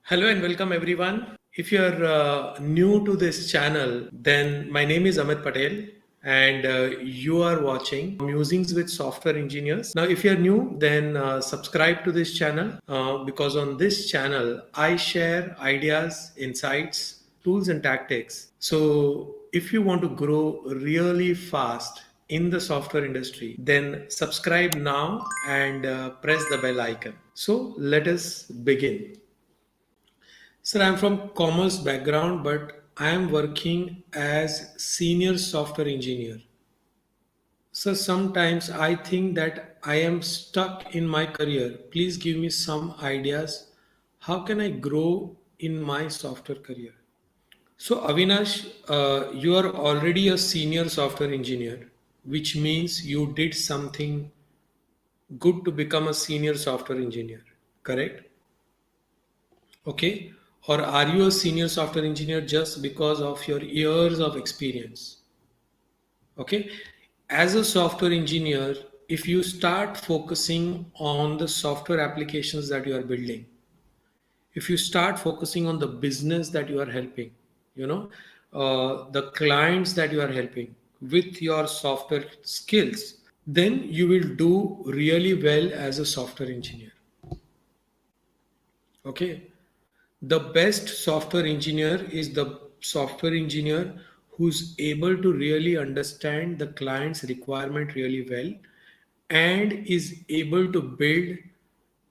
Hello and welcome everyone. If you're new to this channel, then my name is Amit Patel and you are watching Musings with Software Engineers. Now, if you're new, then subscribe to this channel because on this channel, I share ideas, insights, tools, and tactics. So, if you want to grow really fast in the software industry, then subscribe now and press the bell icon. So, let us begin. Sir, I'm from commerce background, but I am working as senior software engineer. So sometimes I think that I am stuck in my career. Please give me some ideas. How can I grow in my software career? So Avinash, you are already a senior software engineer, which means you did something good to become a senior software engineer, correct? Okay. Or are you a senior software engineer just because of your years of experience? Okay. As a software engineer, if you start focusing on the software applications that you are building, if you start focusing on the business that you are helping, you know, the clients that you are helping with your software skills, then you will do really well as a software engineer. Okay. The best software engineer is the software engineer who's able to really understand the client's requirement really well and is able to build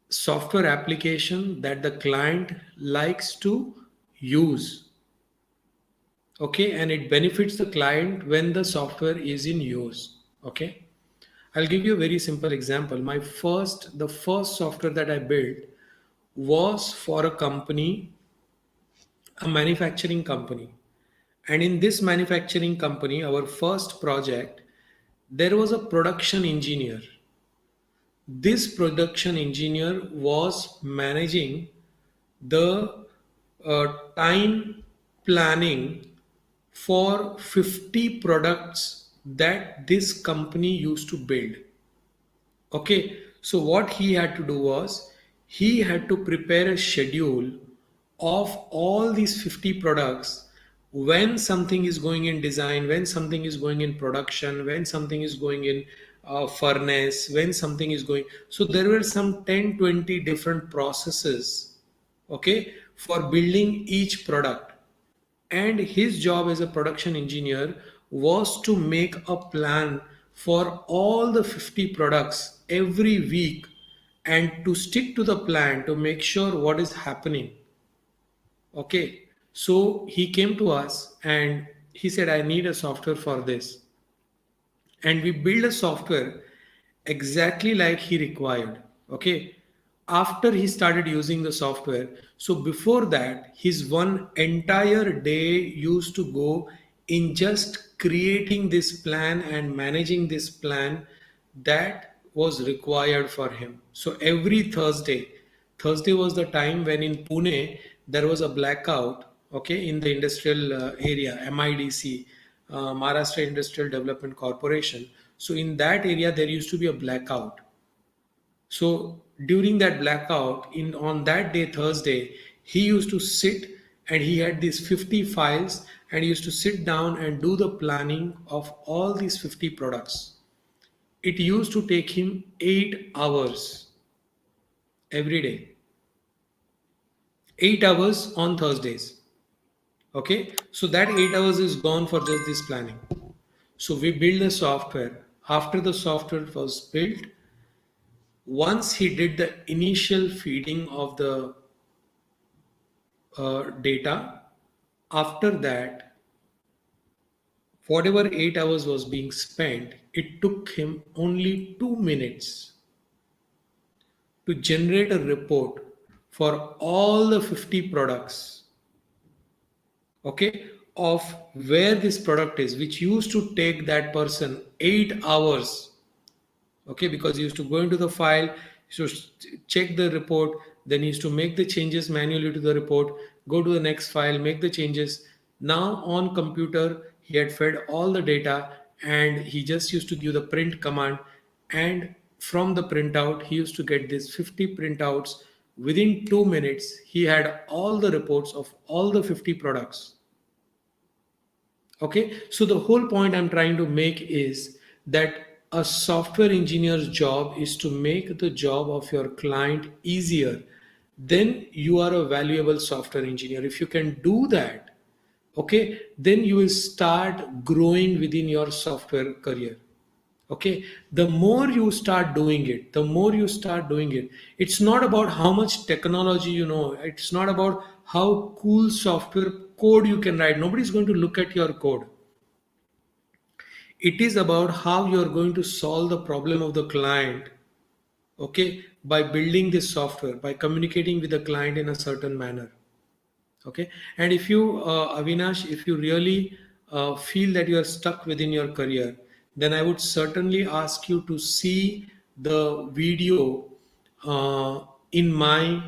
software application that the client likes to use. Okay, and it benefits the client when the software is in use. Okay, I'll give you a very simple example. The first software that I built was for a company, a manufacturing company. And in this manufacturing company, our first project, there was a production engineer. This production engineer was managing the time planning for 50 products that this company used to build. Okay, so what he had to do was he had to prepare a schedule of all these 50 products, when something is going in design, when something is going in production, when something is going in furnace, when something is going. So there were some 10, 20 different processes, okay, for building each product. And his job as a production engineer was to make a plan for all the 50 products every week and to stick to the plan to make sure what is happening. Okay, so he came to us and he said, I need a software for this. And we build a software exactly like he required. Okay, after he started using the software, so before that his one entire day used to go in just creating this plan and managing this plan that was required for him. So every Thursday was the time when in Pune there was a blackout, okay, in the industrial area, MIDC, Maharashtra Industrial Development Corporation. So in that area there used to be a blackout. So during that blackout, in on that day, Thursday, he used to sit and he had these 50 files and he used to sit down and do the planning of all these 50 products. It used to take him 8 hours every day, 8 hours on Thursdays. Okay, so that 8 hours is gone for just this planning. So we build the software. After the software was built, once he did the initial feeding of the data, after that, whatever 8 hours was being spent, it took him only 2 minutes to generate a report for all the 50 products, okay, of where this product is, which used to take that person 8 hours. Okay, because he used to go into the file, he used to check the report, then he used to make the changes manually to the report, go to the next file, make the changes. Now on computer he had fed all the data and he just used to give the print command, and from the printout he used to get these 50 printouts Within 2 minutes, he had all the reports of all the 50 products. Okay, so the whole point I'm trying to make is that a software engineer's job is to make the job of your client easier. Then you are a valuable software engineer. If you can do that, okay, then you will start growing within your software career. Okay, the more you start doing it, the more you start doing it, it's not about how much technology you know, it's not about how cool software code you can write. Nobody's going to look at your code. It is about how you are going to solve the problem of the client, okay, by building this software, by communicating with the client in a certain manner. Okay, and if you Avinash, if you really feel that you are stuck within your career, then I would certainly ask you to see the video uh, in my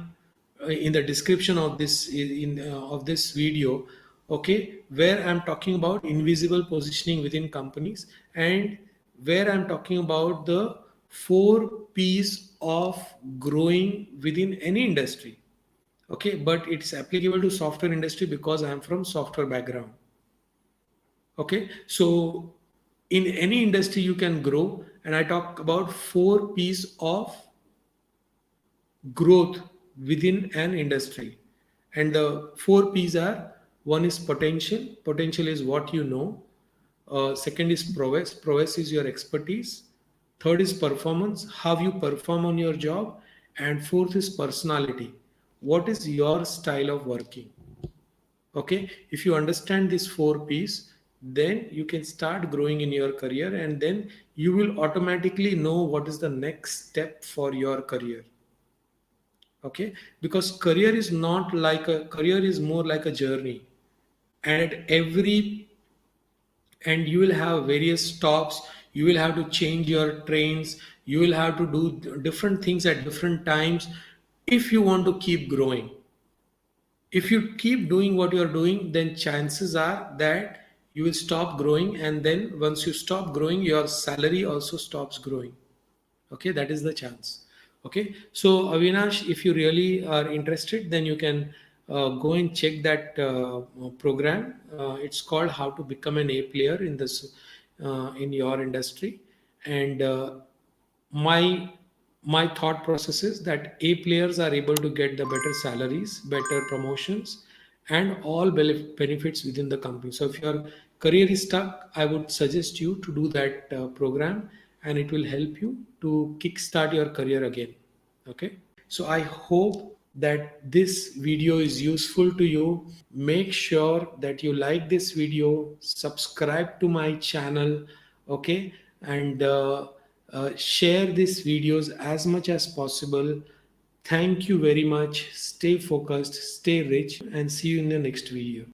in the description of this in of this video, okay, where I'm talking about invisible positioning within companies, and where I'm talking about the 4 P's of growing within any industry. Okay, but it's applicable to software industry because I am from software background. Okay, so in any industry you can grow, and I talk about 4 P's of growth within an industry. And the 4 P's are: one is potential. Potential is what you know. Second is prowess. Prowess is your expertise. Third is performance, how you perform on your job. And fourth is personality. What is your style of working? Okay, if you understand these 4 P's, then you can start growing in your career, and then you will automatically know what is the next step for your career. Okay, because career is more like a journey, and at every and you will have various stops. You will have to change your trains, you will have to do different things at different times if you want to keep growing. If you keep doing what you are doing, then chances are that you will stop growing, and then once you stop growing, your salary also stops growing. Okay, that is the chance. Okay, so Avinash, if you really are interested, then you can go and check that program. It's called How to Become an A Player in this in your industry. And my my thought process is that A players are able to get the better salaries, better promotions, and all benefits within the company. So if your career is stuck, I would suggest you to do that program, and it will help you to kickstart your career again. Okay, so I hope that this video is useful to you. Make sure that you like this video, subscribe to my channel, okay, and share these videos as much as possible. Thank you very much. Stay focused, stay rich, and see you in the next video.